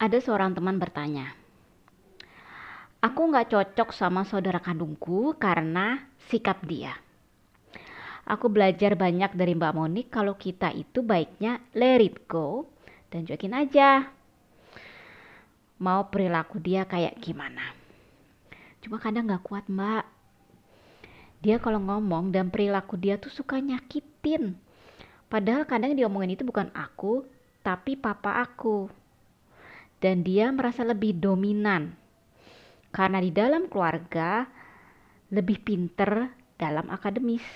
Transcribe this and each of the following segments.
Ada seorang teman bertanya, aku nggak cocok sama saudara kandungku karena sikap dia. Aku belajar banyak dari Mbak Monik kalau kita itu baiknya let it go dan cuekin aja. Mau perilaku dia kayak gimana. Cuma kadang nggak kuat Mbak. Dia kalau ngomong dan perilaku dia tuh suka nyakitin. Padahal kadang diomongin itu bukan aku, tapi papa aku. Dan dia merasa lebih dominan. Karena di dalam keluarga lebih pinter dalam akademis.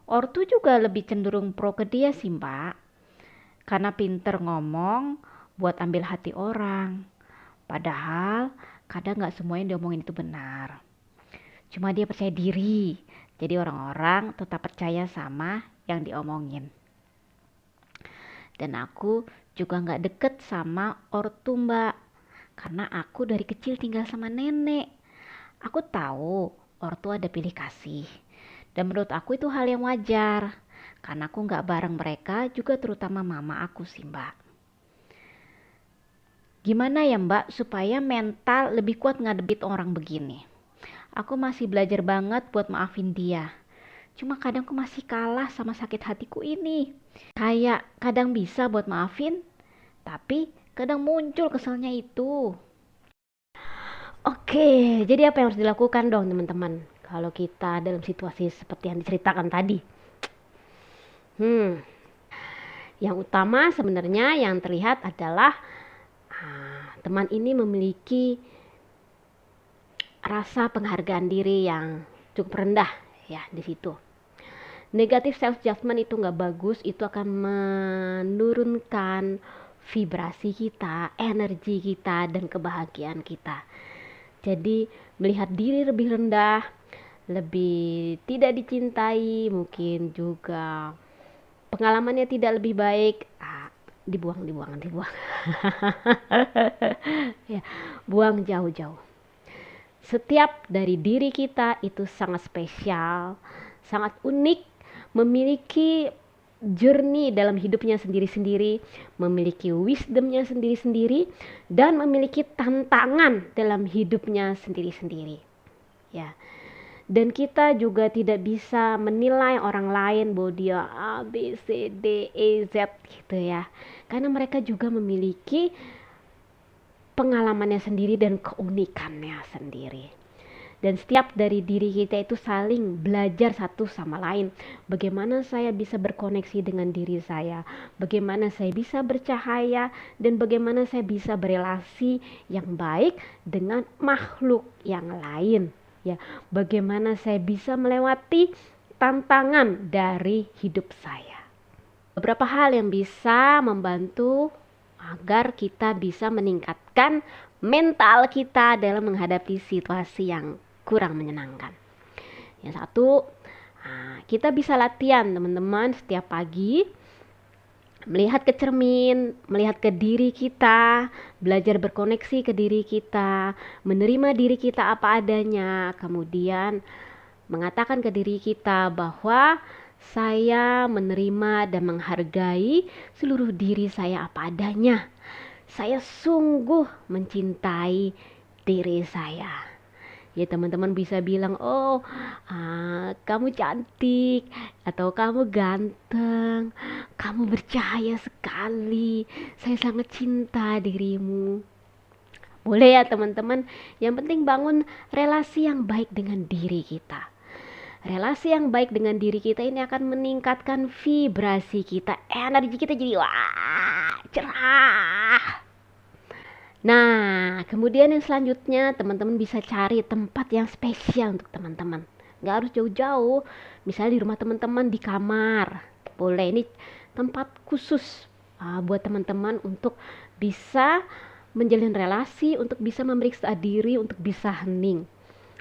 Ortu juga lebih cenderung pro ke dia sih mbak. Karena pinter ngomong buat ambil hati orang. Padahal kadang gak semua yang diomongin itu benar. Cuma dia percaya diri. Jadi orang-orang tetap percaya sama yang diomongin. Dan aku juga gak deket sama ortu mbak. Karena aku dari kecil tinggal sama nenek. Aku tahu ortu ada pilih kasih. Dan menurut aku itu hal yang wajar. Karena aku gak bareng mereka juga terutama mama aku sih mbak. Gimana ya mbak supaya mental lebih kuat ngadepin orang begini? Aku masih belajar banget buat maafin dia. Cuma kadang aku masih kalah sama sakit hatiku ini. Kayak kadang bisa buat maafin, tapi kadang muncul keselnya itu. Oke, jadi apa yang harus dilakukan dong teman-teman kalau kita dalam situasi seperti yang diceritakan tadi? Yang utama sebenarnya yang terlihat adalah teman ini memiliki rasa penghargaan diri yang cukup rendah ya di situ. Negatif self judgment itu nggak bagus, itu akan menurunkan vibrasi kita, energi kita, dan kebahagiaan kita. Jadi melihat diri lebih rendah, lebih tidak dicintai, mungkin juga pengalamannya tidak lebih baik, dibuang. Ya, buang jauh-jauh. Setiap dari diri kita itu sangat spesial, sangat unik, memiliki journey dalam hidupnya sendiri-sendiri, memiliki wisdomnya sendiri-sendiri, dan memiliki tantangan dalam hidupnya sendiri-sendiri. Ya. Dan kita juga tidak bisa menilai orang lain bahwa dia A, B, C, D, E, Z gitu ya. Karena mereka juga memiliki pengalamannya sendiri dan keunikannya sendiri. Dan setiap dari diri kita itu saling belajar satu sama lain. Bagaimana saya bisa berkoneksi dengan diri saya, bagaimana saya bisa bercahaya, dan bagaimana saya bisa berelasi yang baik dengan makhluk yang lain. Ya, bagaimana saya bisa melewati tantangan dari hidup saya. Beberapa hal yang bisa membantu agar kita bisa meningkatkan mental kita dalam menghadapi situasi yang kurang menyenangkan. Yang satu, kita bisa latihan teman-teman setiap pagi, melihat ke cermin, melihat ke diri kita, belajar berkoneksi ke diri kita, menerima diri kita apa adanya, kemudian mengatakan ke diri kita bahwa saya menerima dan menghargai seluruh diri saya apa adanya. Saya sungguh mencintai diri saya. Ya teman-teman bisa bilang, oh kamu cantik, atau kamu ganteng, kamu bercahaya sekali, saya sangat cinta dirimu. Boleh ya teman-teman, yang penting bangun relasi yang baik dengan diri kita. Relasi yang baik dengan diri kita ini akan meningkatkan vibrasi kita, energi kita jadi wah cerah. Nah, kemudian yang selanjutnya teman-teman bisa cari tempat yang spesial untuk teman-teman. Gak harus jauh-jauh, misalnya di rumah teman-teman, di kamar. Boleh, ini tempat khusus buat teman-teman untuk bisa menjalin relasi, untuk bisa memeriksa diri, untuk bisa hening.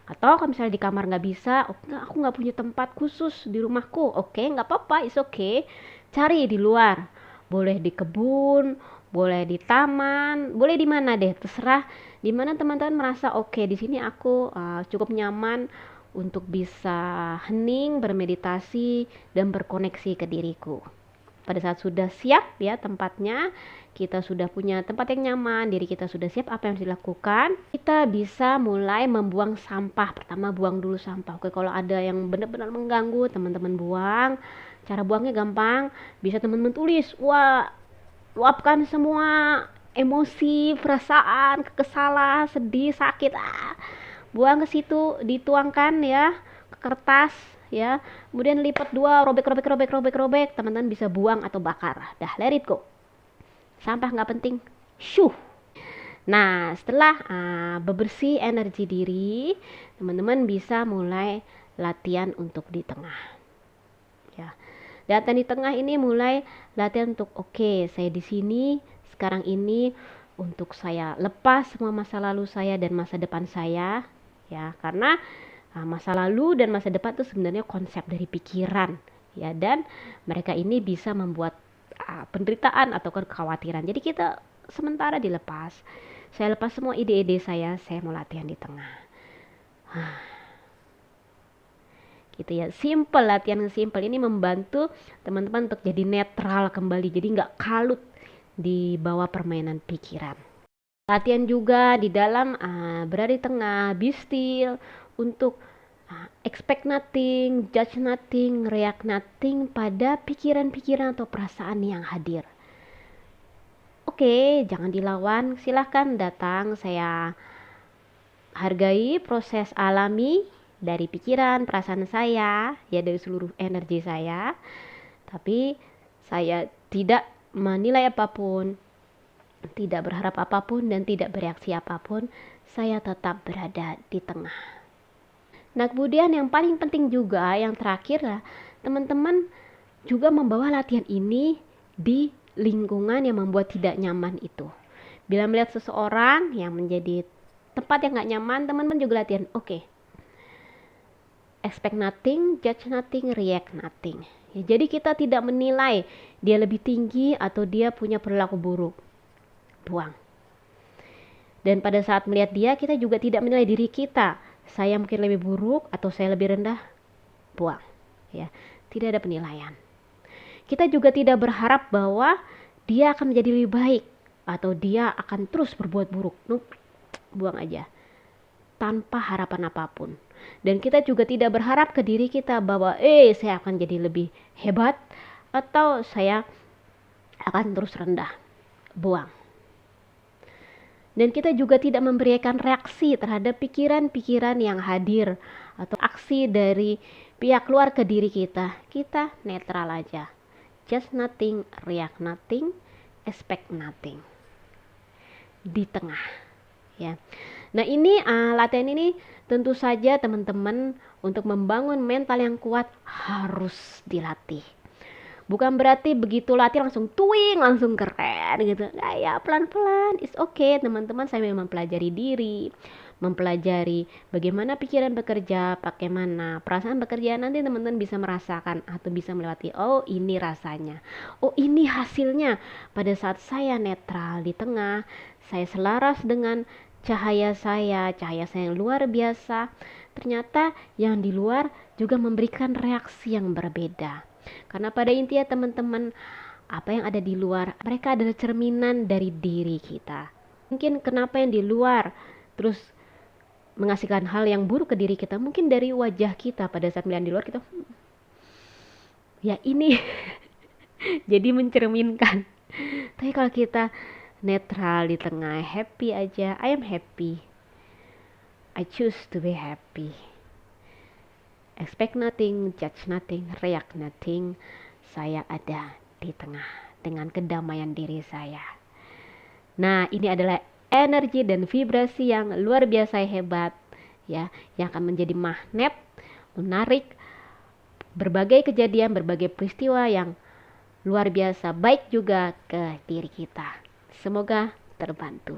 Atau kalau misalnya di kamar gak bisa, aku gak punya tempat khusus di rumahku. Oke, gak apa-apa, it's okay. Cari di luar. Boleh di kebun, boleh di taman, boleh di mana deh, terserah di mana teman-teman merasa oke, di sini aku cukup nyaman untuk bisa hening, bermeditasi dan berkoneksi ke diriku. pada saat sudah siap ya tempatnya, kita sudah punya tempat yang nyaman, diri kita sudah siap, apa yang harus dilakukan? Kita bisa mulai membuang sampah. Pertama, buang dulu sampah. Oke, kalau ada yang benar-benar mengganggu, teman-teman buang. Cara buangnya gampang, bisa teman-teman tulis. Wah, luapkan semua emosi, perasaan, kekesalan, sedih, sakit. Buang ke situ, dituangkan ya ke kertas ya. Kemudian lipat dua, robek. Teman-teman bisa buang atau bakar. Dah, let it go. Sampah nggak penting. Syuh. Nah, setelah bebersih energi diri, teman-teman bisa mulai latihan untuk di tengah. Ya. Latihan di tengah ini mulai latihan untuk oke, saya di sini sekarang ini untuk saya lepas semua masa lalu saya dan masa depan saya, ya, karena masa lalu dan masa depan itu sebenarnya konsep dari pikiran, ya, dan mereka ini bisa membuat penderitaan atau kekhawatiran. Jadi kita sementara dilepas. Saya lepas semua ide-ide saya mau latihan di tengah. Gitu ya, simple, latihan yang simple ini membantu teman-teman untuk jadi netral kembali, jadi nggak kalut di bawah permainan pikiran. Latihan juga di dalam berada di tengah, be still, untuk expect nothing, judge nothing, react nothing pada pikiran-pikiran atau perasaan yang hadir. Oke, jangan dilawan, silahkan datang, saya hargai proses alami dari pikiran, perasaan saya, ya, dari seluruh energi saya. Tapi saya tidak menilai apapun, tidak berharap apapun, dan tidak bereaksi apapun. Saya tetap berada di tengah. Nah, kemudian yang paling penting juga, yang terakhir lah, teman-teman juga membawa latihan ini di lingkungan yang membuat tidak nyaman itu. Bila melihat seseorang yang menjadi tempat yang gak nyaman, teman-teman juga latihan, oke. Expect nothing, judge nothing, react nothing. Ya, jadi kita tidak menilai dia lebih tinggi atau dia punya perilaku buruk. Buang. Dan pada saat melihat dia, kita juga tidak menilai diri kita. Saya mungkin lebih buruk atau saya lebih rendah. Buang. Ya, tidak ada penilaian. Kita juga tidak berharap bahwa dia akan menjadi lebih baik atau dia akan terus berbuat buruk. Nope. Buang aja. Tanpa harapan apapun. Dan kita juga tidak berharap ke diri kita bahwa saya akan jadi lebih hebat atau saya akan terus rendah. Buang. Dan kita juga tidak memberikan reaksi terhadap pikiran-pikiran yang hadir atau aksi dari pihak luar ke diri kita. Kita netral aja. Just nothing, react nothing, expect nothing. Di tengah, ya. Nah, ini latihan ini tentu saja teman-teman untuk membangun mental yang kuat harus dilatih. Bukan berarti begitu latih langsung twing, langsung keren gitu. Nah, ya pelan-pelan, it's okay teman-teman. Saya memang mempelajari diri, mempelajari bagaimana pikiran bekerja, bagaimana perasaan bekerja. Nanti teman-teman bisa merasakan atau bisa melewati, oh ini rasanya, oh ini hasilnya. Pada saat saya netral di tengah, saya selaras dengan cahaya saya yang luar biasa. Ternyata yang di luar juga memberikan reaksi yang berbeda. Karena pada intinya teman-teman, apa yang ada di luar, mereka adalah cerminan dari diri kita. Mungkin kenapa yang di luar terus menghasilkan hal yang buruk ke diri kita, mungkin dari wajah kita pada saat melihat di luar kita, ya ini jadi mencerminkan. Tapi kalau kita netral di tengah, happy aja, I am happy, I choose to be happy. Expect nothing, judge nothing, react nothing. Saya ada di tengah dengan kedamaian diri saya. Nah, ini adalah energi dan vibrasi yang luar biasa hebat, ya, yang akan menjadi magnet, menarik berbagai kejadian, berbagai peristiwa yang luar biasa baik juga ke diri kita. Semoga terbantu.